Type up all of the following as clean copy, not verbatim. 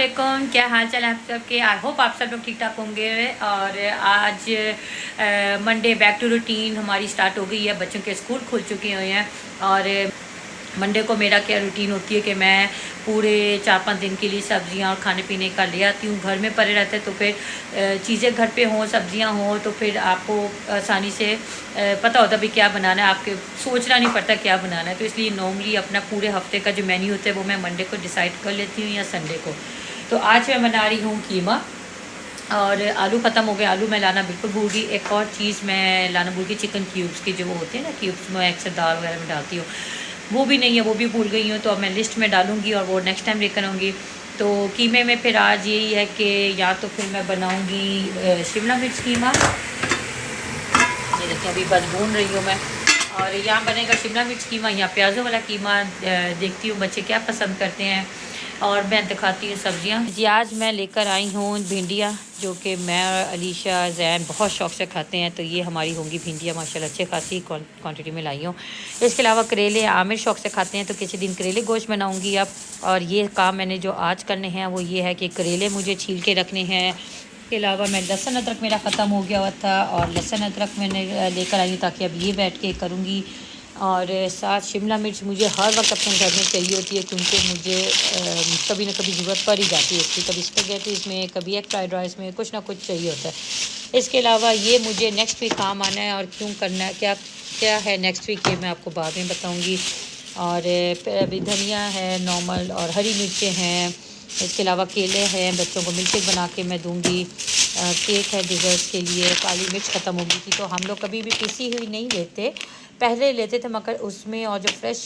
वालेकुम, क्या हाल चाल है आप सबके। आई होप आप सब लोग ठीक ठाक होंगे। और आज मंडे बैक टू रूटीन हमारी स्टार्ट हो गई है। बच्चों के स्कूल खुल चुके हुए हैं और मंडे को मेरा क्या रूटीन होती है कि मैं पूरे 4-5 दिन के लिए सब्जियां और खाने पीने का ले आती हूँ। घर में पड़े रहते तो फिर चीज़ें घर पे हों, सब्जियां हों तो फिर आपको आसानी से पता होता भी क्या बनाना है, आपके सोचना नहीं पड़ता क्या बनाना है। तो इसलिए नॉर्मली अपना पूरे हफ्ते का जो मेन्यू होता है वो मैं मंडे को डिसाइड कर लेती हूँ या संडे को। तो आज मैं बना रही हूँ कीमा और आलू ख़त्म हो गए। आलू मैं लाना बिल्कुल भूल गई। एक और चीज़ मैं लाना भूल गई, चिकन क्यूब्स के जो वो होते हैं ना क्यूब्स, मैं अक्सर दाल वगैरह में डालती हूँ, वो भी नहीं है, वो भी भूल गई हूँ। तो अब मैं लिस्ट में डालूँगी और वो नेक्स्ट टाइम लेकर आऊँगी। तो कीमे में फिर आज यही है कि या तो फिर मैं बनाऊँगी शिमला मिर्च कीमा, ये देखिए अभी बस भून रही हूँ मैं। और यहाँ बनेगा शिमला मिर्च कीमा या प्याज़ों वाला कीमा, देखती हूँ बच्चे क्या पसंद करते हैं और मैं दिखाती हूँ सब्जियाँ जी। आज मैं लेकर आई हूँ भिंडियाँ, जो कि मैं और अलीशा जैन बहुत शौक़ से खाते हैं। तो ये हमारी होंगी भिंडियाँ माशाल्लाह अच्छे खासी क्वांटिटी में लाई हूँ। इसके अलावा करेले आमिर शौक़ से खाते हैं, तो किसी दिन करेले गोश्त बनाऊँगी अब। और ये काम मैंने जो आज करने हैं वो ये है कि करेले मुझे छील के रखने हैं। इसके अलावा मैं लहसुन अदरक मेरा ख़त्म हो गया हुआ था और लहसुन अदरक मैंने लेकर आई हूँ ताकि अब ये बैठ के करूँगी। और साथ शिमला मिर्च मुझे हर वक्त अपने घर में चाहिए होती है, क्योंकि मुझे कभी ना कभी ज़रूरत पड़ ही जाती है इसकी, कभी स्पैगेटीज़ में, कभी एग फ्राइड राइस में, कुछ ना कुछ चाहिए होता है। इसके अलावा ये मुझे नेक्स्ट वीक काम आना है और क्यों करना है, क्या क्या है नेक्स्ट वीक, ये मैं आपको बाद में बताऊँगी। और अभी धनिया है नॉर्मल और हरी मिर्चें हैं। इसके अलावा केले हैं, बच्चों को मिल्क शेक बना के मैं दूँगी। केक है डिज़र्ट के लिए। काली मिर्च ख़त्म हो गई थी तो हम लोग कभी भी पिसी हुई नहीं लेते, पहले लेते थे, मगर उसमें और जो फ्रेश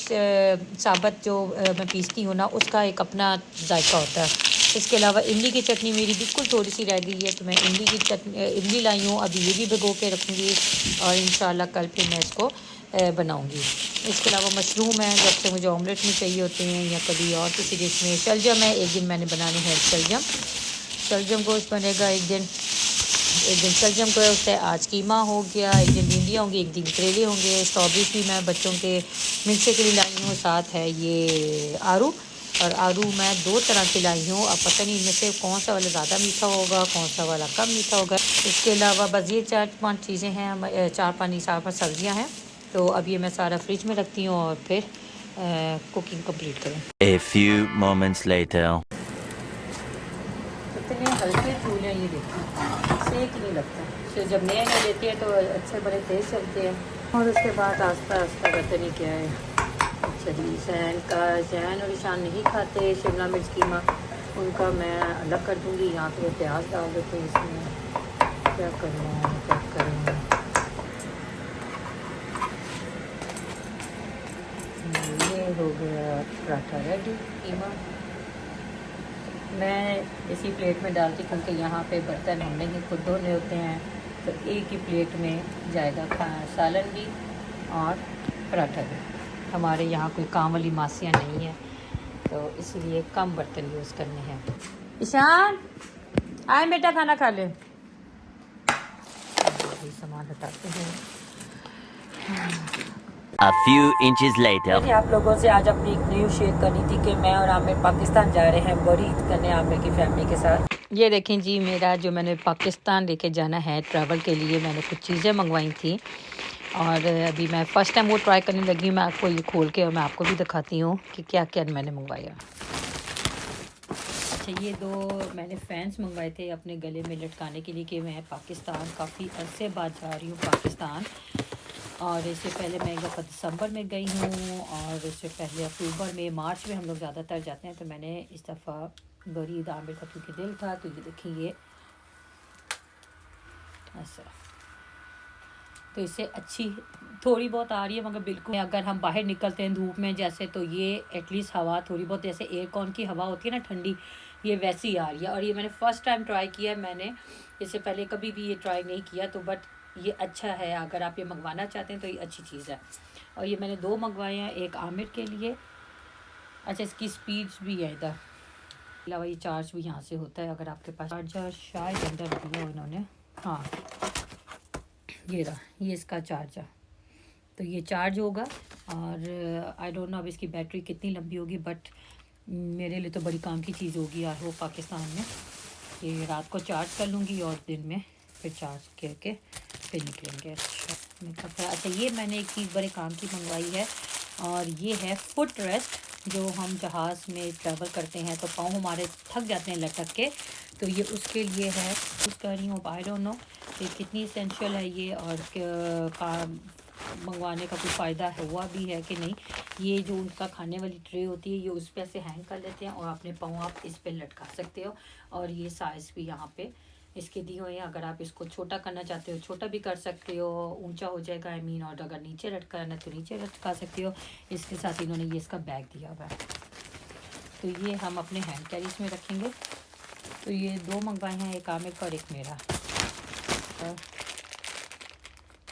साबत जो मैं पीसती हूँ ना, उसका एक अपना जायका होता है। इसके अलावा इमली की चटनी मेरी बिल्कुल थोड़ी सी रह गई है, तो मैं इमली की चटनी इमली लाई हूँ, अभी ये भी भिगो के रखूँगी और इंशाल्लाह कल फिर मैं इसको बनाऊँगी। इसके अलावा मशरूम है, जब से मुझे ऑमलेट में चाहिए होते हैं या कभी और किसी डिश में। शलजम है, एक दिन मैंने बनाने हैं शलजम गोश्त बनेगा एक दिन शलजम गोश्त है। आज कीमा हो गया, एक दिन भिंडियाँ होंगी, एक दिन करेले होंगे। स्ट्रॉबेरी भी मैं बच्चों के मिर्चे के लिए लाई हूँ, साथ है ये आरू, और आरू मैं 2 तरह के लाई हूँ। अब पता नहीं इनमें से कौन सा वाला ज़्यादा मीठा होगा, कौन सा वाला कम मीठा होगा। इसके अलावा बस ये 4-5 चीज़ें हैं, 4-5 सब्ज़ियाँ हैं। तो अब ये मैं सारा फ्रिज में रखती हूँ और फिर कुकिंग कंप्लीट करूँ। A few moments later. इतने हल्के चूल्हे हैं, ये देखिए सेक नहीं लगता। फिर जब नए नए लेते हैं तो अच्छे बड़े तेज़ चलते हैं और उसके बाद आस्ता आस्ता पता नहीं क्या है। अच्छा जी, जैन और ईशान नहीं खाते शिमला मिर्च कीमा, उनका मैं अलग कर दूँगी। यहाँ पे प्याज डाल देते हैं इसमें, क्या करना है क्या करें। ये हो गया पराठा रेडी कीमा। मैं इसी प्लेट में डालती, क्योंकि यहाँ पे बर्तन हमने ही खुद धोने होते हैं, तो एक ही प्लेट में जाएगा सालन भी और पराठा भी। हमारे यहाँ कोई काम वाली मासियाँ नहीं है, तो इसीलिए कम बर्तन यूज़ करने हैं। ईशान आए बेटा, खाना खा ले। सामान हटाते हैं। A few inches later. मैंने आप लोगों से आज अपनी एक न्यूज़ शेयर करनी थी कि मैं और आमिर पाकिस्तान जा रहे हैं बड़ी ईद करने आमिर की फैमिली के साथ। ये देखें जी, मेरा जो मैंने पाकिस्तान लेके जाना है ट्रैवल के लिए, मैंने कुछ चीज़ें मंगवाई थी और अभी मैं फ़र्स्ट टाइम वो ट्राई करने लगी हूँ। मैं आपको ये खोल के और मैं आपको भी दिखाती हूँ कि क्या क्या मैंने मंगवाया। अच्छा, ये 2 मैंने फ़ैन्स मंगवाए थे अपने गले में लटकाने के लिए कि मैं पाकिस्तान काफ़ी अरसे बाद जा रही हूँ पाकिस्तान। और इससे पहले मैं एक दफ़ा दिसंबर में गई हूँ और इससे पहले अक्टूबर में, मार्च में हम लोग ज़्यादातर जाते हैं। तो मैंने इस दफ़ा बड़ी ईद आमिर का क्योंकि दिल था, तो ये देखिए ये ऐसा, तो इससे अच्छी थोड़ी बहुत आ रही है, मगर बिल्कुल अगर हम बाहर निकलते हैं धूप में जैसे, तो ये एटलीस्ट हवा थोड़ी बहुत जैसे एयरकॉन की हवा होती है ना ठंडी, ये वैसी आ रही है। और ये मैंने फ़र्स्ट टाइम ट्राई किया है, मैंने इससे पहले कभी भी ये ट्राई नहीं किया, तो बट ये अच्छा है। अगर आप ये मंगवाना चाहते हैं तो ये अच्छी चीज़ है। और ये मैंने 2 मंगवाए हैं, एक आमिर के लिए। अच्छा, इसकी स्पीड्स भी है इधर, अलावा ये चार्ज भी यहाँ से होता है अगर आपके पास चार्जर शायद अंदर दिया हो इन्होंने। हाँ, ये रहा, ये इसका चार्जर, तो ये चार्ज होगा। और आई डोंट नो अब इसकी बैटरी कितनी लंबी होगी, बट मेरे लिए तो बड़ी काम की चीज़ होगी यार वो पाकिस्तान में, कि रात को चार्ज कर लूँगी और दिन में फिर चार्ज करके फिर निकलेंगे। अच्छा मैं कहा अच्छा ये मैंने एक चीज़ बड़े काम की मंगवाई है, और ये है फुट रेस्ट। जो हम जहाज़ में ट्रैवल करते हैं तो पाँव हमारे थक जाते हैं लटक के, तो ये उसके लिए है। यूज़ कर रही हूँ। आई डोंट नो कि कितनी इसेंशियल है ये, और मंगवाने का कोई फ़ायदा हुआ भी है कि नहीं। ये जो उनका खाने वाली ट्रे होती है ये उस पर से हैंग कर लेते हैं और अपने पाँव आप इस पर लटका सकते हो, और ये साइज़ भी यहाँ पे इसके दिए हुए हैं। अगर आप इसको छोटा करना चाहते हो छोटा भी कर सकते हो, ऊंचा हो जाएगा आई मीन, और अगर नीचे लटकाना तो नीचे लटका सकते हो। इसके साथ इन्होंने ये इसका बैग दिया हुआ है, तो ये हम अपने हैंड कैरीज में रखेंगे। तो ये 2 मंगवाए हैं, एक आमिर का और एक मेरा।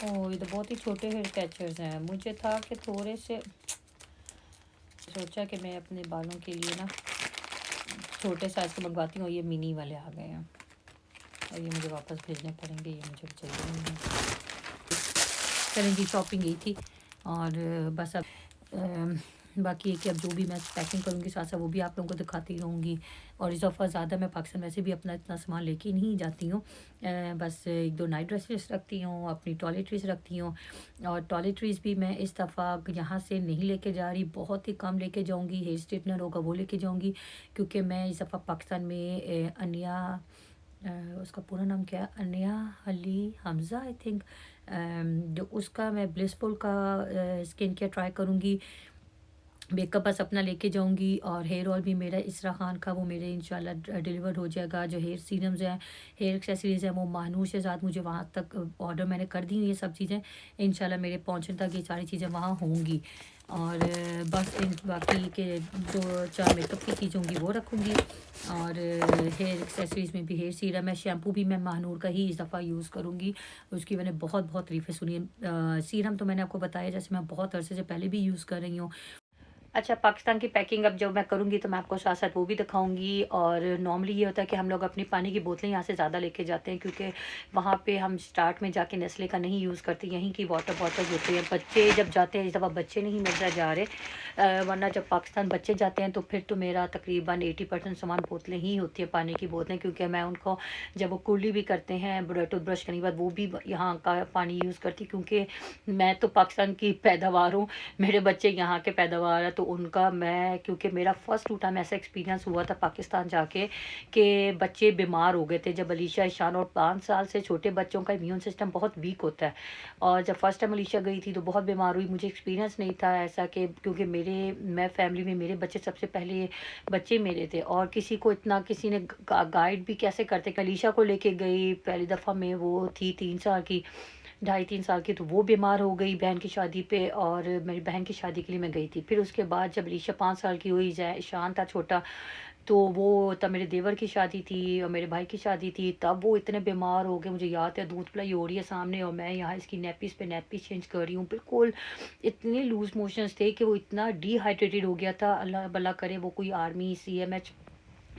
ओह ये तो बहुत ही छोटे हेयर कैचर्स हैं। मुझे था कि थोड़े से, सोचा कि मैं अपने बालों के लिए ना छोटे साइज़ के मंगवाती हूँ, ये मिनी वाले आ गए हैं और ये मुझे वापस भेजने पड़ेंगे, ये मुझे चाहिए नहीं है। चलें जी, शॉपिंग गई थी और बस अब बाकी है कि अब जो भी मैं पैकिंग करूँगी साथ साथ वो भी आप लोगों को दिखाती रहूँगी। और इस दफ़ा ज़्यादा मैं पाकिस्तान वैसे भी अपना इतना सामान लेके नहीं जाती हूँ। बस 1-2 नाइट ड्रेसेस रखती हूँ, अपनी टॉयलेटरीज़ रखती हूँ, और टॉयलेटरीज़ भी मैं इस दफ़ा यहाँ से नहीं लेके जा रही, बहुत ही कम लेके जाऊँगी। हेयर स्ट्रेटनर होगा वो लेके जाऊँगी, क्योंकि मैं इस दफ़ा पाकिस्तान में अनिया, उसका पूरा नाम क्या है, अनिया अली हमज़ा आई थिंक, जो उसका मैं ब्लिसफुल का स्किन केयर ट्राई करूँगी। मेकअप बस अपना लेके जाऊँगी, और हेयर ऑयल भी मेरा इसरा खान का वो मेरे इंशाल्लाह डिलीवर हो जाएगा। जो हेयर सीरम्स हैं, हेयर एक्सेसरीज़ हैं, वो महानूर से साथ मुझे वहाँ तक ऑर्डर मैंने कर दी हुई ये सब चीज़ें। इंशाल्लाह मेरे पहुँचने तक ये सारी चीज़ें वहाँ होंगी। और बस इन बाकी के 2-4 मेकअप की चीज़ होंगी वो रखूँगी, और हेयर एक्सेसरीज़ में भी हेयर सीरम है, शैम्पू भी मैं महानूर का ही इस दफ़ा यूज़ करूँगी। उसकी मैंने बहुत बहुत तारीफ़ें सुनी है। सीरम तो मैंने आपको बताया जैसे मैं बहुत अरसे से पहले भी यूज़ कर रही हूँ। अच्छा, पाकिस्तान की पैकिंग अब जब मैं करूँगी तो मैं आपको साथ-साथ वो भी दिखाऊँगी। और नॉर्मली ये होता है कि हम लोग अपनी पानी की बोतलें यहाँ से ज़्यादा लेके जाते हैं, क्योंकि वहाँ पे हम स्टार्ट में जाके नेस्ले का नहीं यूज़ करते, यहीं की वाटर बॉटल्स होती हैं। बच्चे जब जाते हैं, इस दफ़ा बच्चे नहीं मेरे जा रहे, वरना जब पाकिस्तान बच्चे जाते हैं तो फिर तो मेरा तकरीबन 80% सामान बोतलें ही होती हैं, पानी की बोतलें, क्योंकि मैं उनको जब वो कुल्ली भी करते हैं टूथब्रश करने के बाद वो भी यहाँ का पानी यूज़ करती, क्योंकि मैं तो पाकिस्तान की पैदावार हूँ, मेरे बच्चे यहाँ के पैदावार है, तो उनका मैं, क्योंकि मेरा फ़र्स्ट 2 टाइम ऐसा एक्सपीरियंस हुआ था पाकिस्तान जाके कि बच्चे बीमार हो गए थे। जब अलीशा, ईशान और 5 साल से छोटे बच्चों का इम्यून सिस्टम बहुत वीक होता है, और जब फर्स्ट टाइम अलीशा गई थी तो बहुत बीमार हुई। मुझे एक्सपीरियंस नहीं था ऐसा, कि क्योंकि मैं फैमिली में मेरे बच्चे सबसे पहले बच्चे मेरे थे, और किसी को इतना किसी ने गाइड भी कैसे करते। अलीशा को लेके गई पहली दफ़ा में, वो थी 3 साल की, 2.5-3 साल की, तो वो बीमार हो गई बहन की शादी पे, और मेरी बहन की शादी के लिए मैं गई थी। फिर उसके बाद जब लीशा 5 साल की हुई, ईशान था छोटा, तो वो तब मेरे देवर की शादी थी और मेरे भाई की शादी थी, तब वो इतने बीमार हो गए। मुझे याद है दूध पिलाई हो रही है सामने, और मैं यहाँ इसकी नैपीज़ पे नैपीज़ चेंज कर रही हूँ, बिल्कुल इतने लूज़ मोशंस थे कि वो इतना डिहाइड्रेटेड हो गया था। अल्लाह भला करे वो कोई आर्मी CMH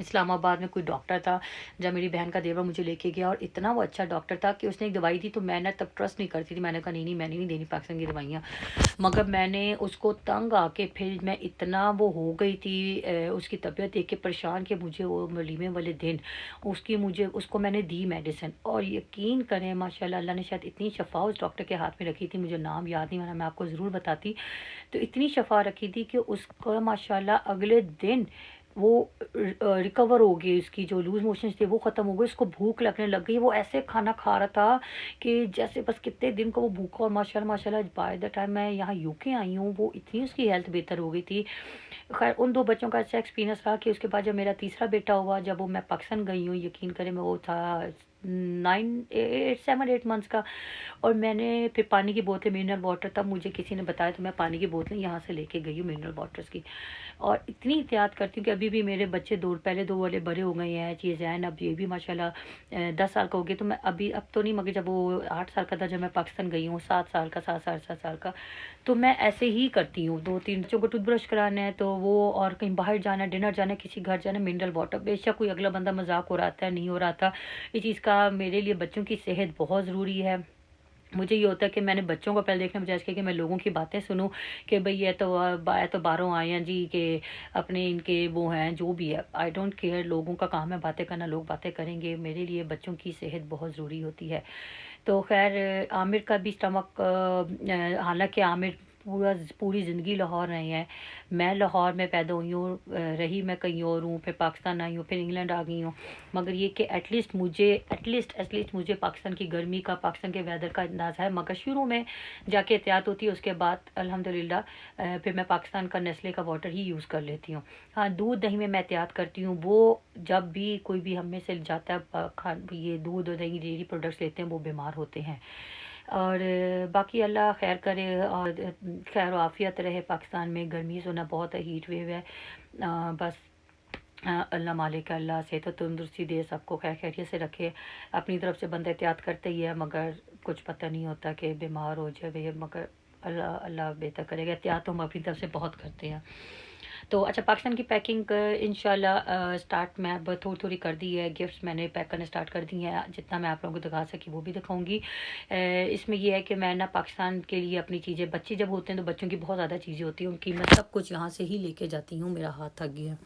इस्लामाबाद में कोई डॉक्टर था, जब मेरी बहन का देवर मुझे लेके गया, और इतना वो अच्छा डॉक्टर था कि उसने एक दवाई दी, तो मैंने तब ट्रस्ट नहीं करती थी, मैंने कहा नहीं नहीं मैंने नहीं देनी पाकिस्तान की दवाइयाँ। मगर मैंने उसको तंग आके फिर मैं इतना वो हो गई थी, उसकी तबीयत देख के परेशान, कि मुझे वो वलीमे वाले दिन उसको मैंने दी मेडिसिन, और यकीन करें माशाल्लाह अल्लाह ने शायद इतनी शफ़ा उस डॉक्टर के हाथ में रखी थी, मुझे नाम याद नहीं, वरना मैं आपको ज़रूर बताती। तो इतनी शफ़ा रखी थी कि उसका माशाल्लाह अगले दिन वो रिकवर हो गई, उसकी जो लूज़ मोशंस थे वो ख़त्म हो गए, उसको भूख लगने लग गई, वो ऐसे खाना खा रहा था कि जैसे बस कितने दिन का वो भूखा। और माशाल्लाह माशाल्लाह बाय द टाइम मैं यहाँ UK आई हूँ, वो इतनी उसकी हेल्थ बेहतर हो गई थी। खैर उन 2 बच्चों का अच्छा एक्सपीरियंस रहा कि उसके बाद जब मेरा तीसरा बेटा हुआ, जब वो मैं पाकिस्तान गई हूँ, यकीन करें मैं, वो था 7-8 मंथ्स का, और मैंने फिर पानी की बोतलें, मिनरल वाटर, तब मुझे किसी ने बताया, तो मैं पानी की बोतलें यहाँ से लेके गई हूँ मिनरल वाटर्स की, और इतनी एहतियात करती हूँ कि अभी भी मेरे बच्चे पहले 2 वाले बड़े हो गए हैं, चीज़ैन, अब ये भी माशाल्लाह 10 साल का हो गया। तो मैं अभी, अब तो नहीं, मगर जब वो 8 साल का था जब मैं पाकिस्तान गई हूँ, 7 साल का, 7 साढ़े 7 साल का, तो मैं ऐसे ही करती हूँ। 2-3 बच्चों को टूथब्रश कराना है तो वो, और कहीं बाहर जाना है, डिनर जाना है, किसी घर जाना है, मिनरल वाटर। बेशक कोई अगला बंदा मजाक हो रहा था, नहीं हो रहा था, इस चीज़ का मेरे लिए बच्चों की सेहत बहुत ज़रूरी है। मुझे ये होता है कि मैंने बच्चों को पहले देखना बजाय इसके कि मैं लोगों की बातें सुनूं कि भाई ये तो बाहरों आए हैं जी, कि अपने इनके वो हैं जो भी है। आई डोंट केयर, लोगों का काम है बातें करना, लोग बातें करेंगे। मेरे लिए बच्चों की सेहत बहुत ज़रूरी होती है। तो खैर आमिर का भी स्टमक, हालांकि आमिर पूरी ज़िंदगी लाहौर रहे हैं। मैं लाहौर में पैदा हुई हूँ, रही मैं कहीं और हूँ, फिर पाकिस्तान आई हूँ, फिर इंग्लैंड आ गई हूँ। मगर ये कि एटलीस्ट मुझे पाकिस्तान की गर्मी का, पाकिस्तान के वेदर का अंदाज़ा है। मगर शुरू में जाके एहतियात होती है, उसके बाद अल्हम्दुलिल्लाह फिर मैं पाकिस्तान का नेस्ले का वाटर ही यूज़ कर लेती हूँ। हाँ, दूध दही में मैं एहतियात करती हूँ। वो जब भी कोई भी हम में से जाता है ये दूध और दही डेयरी प्रोडक्ट्स लेते हैं, वो बीमार होते हैं। और बाकी अल्लाह खैर करे और खैर आफियत रहे। पाकिस्तान में गर्मी सुना बहुत है, हीट वेव है। बस अल्लाह मालिक, अल्लाह सेहत और तंदुरुस्ती दे, सबको खैर खैरियत से रखे। अपनी तरफ से बंदा एहतियात करते ही है, मगर कुछ पता नहीं होता कि बीमार हो जाए भैया। मगर अल्लाह अल्लाह बेहतर करेगा। एहतियात तो हम अपनी तरफ से बहुत करते हैं। तो अच्छा, पाकिस्तान की पैकिंग इंशाल्लाह स्टार्ट मैं अब थोड़ी थोड़ी कर दी है। गिफ्ट्स मैंने पैक करने स्टार्ट कर दी हैं। जितना मैं आप लोगों को दिखा सकी वो भी दिखाऊंगी। इसमें यह है कि मैं ना पाकिस्तान के लिए अपनी चीज़ें, बच्चे जब होते हैं तो बच्चों की बहुत ज़्यादा चीज़ें होती हैं, उनकी मैं सब कुछ यहाँ से ही लेके जाती हूँ। मेरा हाथ थक गया।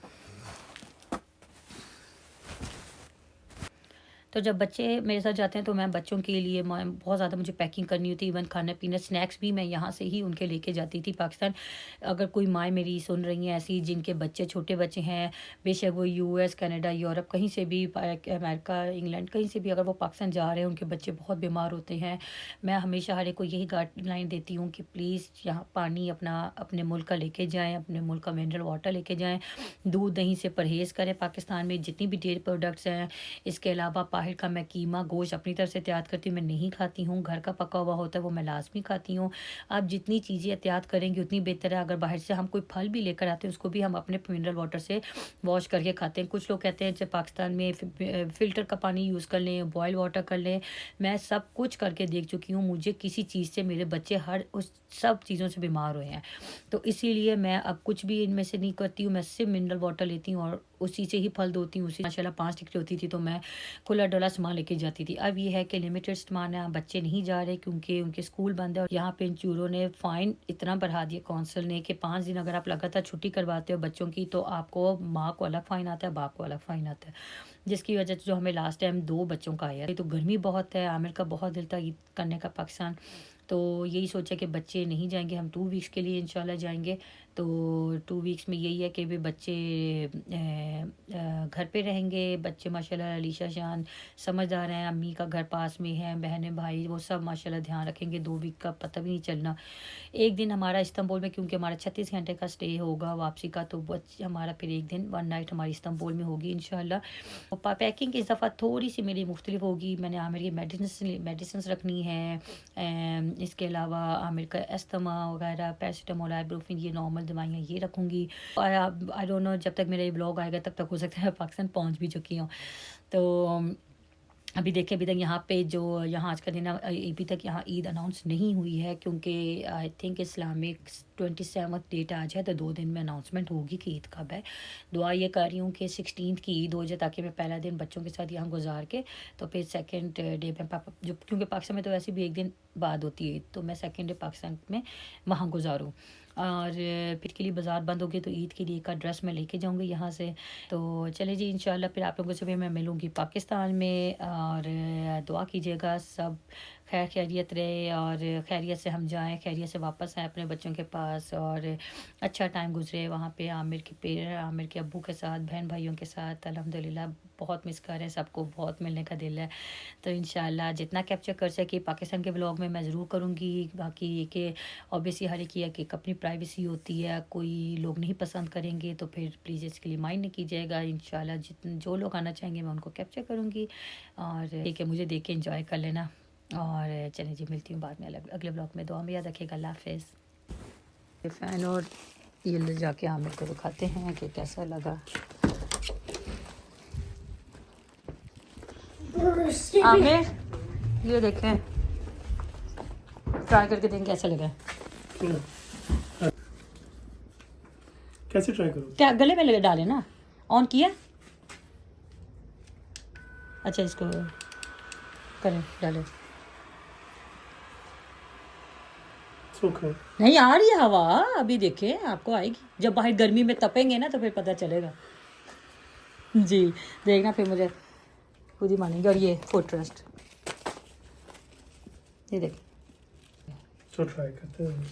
तो जब बच्चे मेरे साथ जाते हैं तो मैं बच्चों के लिए बहुत ज़्यादा मुझे पैकिंग करनी होती है। इवन खाना पीना स्नैक्स भी मैं यहाँ से ही उनके लेके जाती थी पाकिस्तान। अगर कोई माँ मेरी सुन रही हैं ऐसी जिनके बच्चे, छोटे बच्चे हैं, बेशक वो यूएस, कनाडा, यूरोप, कहीं से भी, अमेरिका, इंग्लैंड, कहीं से भी अगर वो पाकिस्तान जा रहे हैं, उनके बच्चे बहुत बीमार होते हैं, मैं हमेशा हर एक को यही गाइडलाइन देती हूँ कि प्लीज़ यहाँ पानी अपना अपने मुल्क का लेके जाएँ, अपने मुल्क का मिनरल वाटर लेके जाएँ। दूध दही से परहेज़ करें। पाकिस्तान में जितनी भी डेयरी प्रोडक्ट्स हैं, इसके अलावा बाहर का मैं कीमा गोश्त अपनी तरफ से एहतियात करती हूँ, मैं नहीं खाती हूँ। घर का पका हुआ होता है वो मैं लाजमी खाती हूँ। आप जितनी चीज़ें एहतियात करेंगी उतनी बेहतर है। अगर बाहर से हम कोई फल भी लेकर आते हैं उसको भी हम अपने मिनरल वाटर से वॉश करके खाते हैं। कुछ लोग कहते हैं जब पाकिस्तान में फ़िल्टर का पानी यूज़ कर लें, बॉयल वाटर कर लें। मैं सब कुछ करके देख चुकी हूँ। मुझे किसी चीज़ से, मेरे बच्चे हर उस सब चीज़ों से बीमार हुए हैं। तो इसीलिए मैं अब कुछ भी इनमें से नहीं करती हूँ। मैं सिर्फ मिनरल वाटर लेती हूँ और उसी से ही फल धोती हूँ। उसी माशाल्लाह 5 टिकटें होती थी तो मैं खुला डुला सामान लेके जाती थी। अब ये है कि लिमिटेड सामान है, बच्चे नहीं जा रहे क्योंकि उनके स्कूल बंद है। और यहाँ पे इन चूरों ने फ़ाइन इतना बढ़ा दिया काउंसिल ने कि 5 दिन अगर आप लगातार छुट्टी करवाते हो बच्चों की तो आपको, माँ को अलग फ़ाइन आता है, बाप को अलग फ़ाइन आता है। जिसकी वजह से जो हमें लास्ट टाइम 2 बच्चों का आया। तो गर्मी बहुत है, आमिर का बहुत दिल था ईद करने का पाकिस्तान। तो यही सोचा कि बच्चे नहीं जाएंगे, हम 2 वीक्स के लिए इंशाल्लाह जाएंगे। तो 2 वीक्स में यही है कि वे बच्चे घर पे रहेंगे। बच्चे माशाल्लाह अलीशा शान समझदार हैं, अम्मी का घर पास में है, बहनें भाई वो सब माशाल्लाह ध्यान रखेंगे। 2 वीक का पता भी नहीं चलना। एक दिन हमारा इस्तांबुल में, क्योंकि हमारा 36 घंटे का स्टे होगा वापसी का, तो हमारा फिर एक दिन 1 नाइट हमारी इस्तांबुल में होगी इंशाल्लाह। और पैकिंग इस दफ़ा थोड़ी सी मेरी मुख्तलिफ होगी। मैंने आमिर की मेडिसिन रखनी है। इसके अलावा आमिर का अस्थमा वगैरह, पैरासिटामोल, आइब्रोफिन, ये नॉर्मल दवाइयाँ ये रखूँगी। और आई डोंट नो जब तक मेरा ये ब्लॉग आएगा तब तक हो सकता है पाकिस्तान पहुँच भी चुकी हूँ। तो अभी देखें, अभी तक यहाँ पे जो यहाँ आज का दिन अभी तक यहाँ ईद अनाउंस नहीं हुई है क्योंकि आई थिंक इस्लामिक 27 डेट आज है, तो 2 दिन में अनाउंसमेंट होगी कि ईद कब है। दुआ ये कर रही हूँ कि 16 की ईद हो जाए ताकि मैं पहला दिन बच्चों के साथ यहाँ गुजार के तो फिर सेकंड डे में जो, क्योंकि पाकिस्तान में तो वैसे भी एक दिन बाद होती है ईद, तो मैं सेकंड डे पाकिस्तान में वहाँ गुजारूँ। और फिर के लिए बाज़ार बंद हो गए तो ईद के लिए का ड्रेस मैं लेके जाऊँगी यहाँ से। तो चले जी, इंशाल्लाह फिर आप लोगों से भी मैं मिलूँगी पाकिस्तान में। और दुआ कीजिएगा सब खैर खैरियत रहे और खैरियत से हम जाएं, खैरियत से वापस आएँ अपने बच्चों के पास और अच्छा टाइम गुजरे वहाँ पे आमिर के अब्बू के साथ, बहन भाइयों के साथ। अल्हम्दुलिल्लाह बहुत मिस कर रहे हैं सबको, बहुत मिलने का दिल है। तो इंशाल्लाह जितना कैप्चर कर सके पाकिस्तान के ब्लॉग में मैं ज़रूर करूँगी। बाकी ये कि ऑब्वियसली हर एक की अपनी प्राइवेसी होती है, कोई लोग नहीं पसंद करेंगे तो फिर प्लीज़ इसके लिए माइंड नहीं कीजिएगा। इंशाल्लाह जो लोग आना चाहेंगे मैं उनको कैप्चर करूँगी और ठीक है, मुझे देख के इंजॉय कर लेना। और चलिए जी, मिलती हूँ बाद में अगले ब्लॉग में। दुआ में याद रखिएगा। अल्लाह हाफ़िज़। फ़ैन और ये ले जाके आमिर को दिखाते हैं कि कैसा लगा। आमिर ये देखें, ट्राई करके देखें कैसा लगा। कैसे ट्राई करो? क्या गले में लगे डाले ना? ऑन किया? अच्छा, इसको करें, डालें। ओके नहीं आ रही है हवा, अभी देखें आपको आएगी। जब बाहर गर्मी में तपेंगे ना तो फिर पता चलेगा। जी देखना, फिर मुझे खुद ही मानेंगे। और ये फुट ट्रस्ट, ये देखिए। तो ट्राई करते हैं।